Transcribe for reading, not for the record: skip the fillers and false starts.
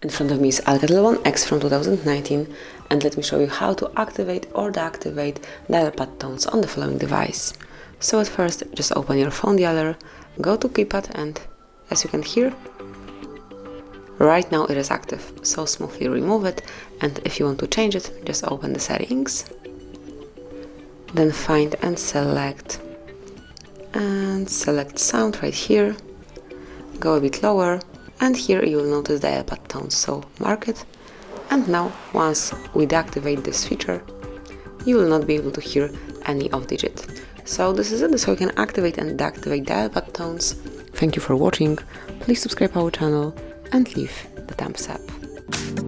In front of me is Alcatel One X from 2019, and let me show you how to activate or deactivate dial pad tones on the following device. So at first, just open your phone dialer, go to keypad, and as you can hear, right now it is active, so smoothly remove it, and if you want to change it, just open the settings, then find and select sound right here, go a bit lower, and here you will notice dial pad tones, so mark it. And now, once we deactivate this feature, you will not be able to hear any off digit. So this is it, this is how you can activate and deactivate dial pad tones. Thank you for watching, please subscribe our channel and leave the thumbs up.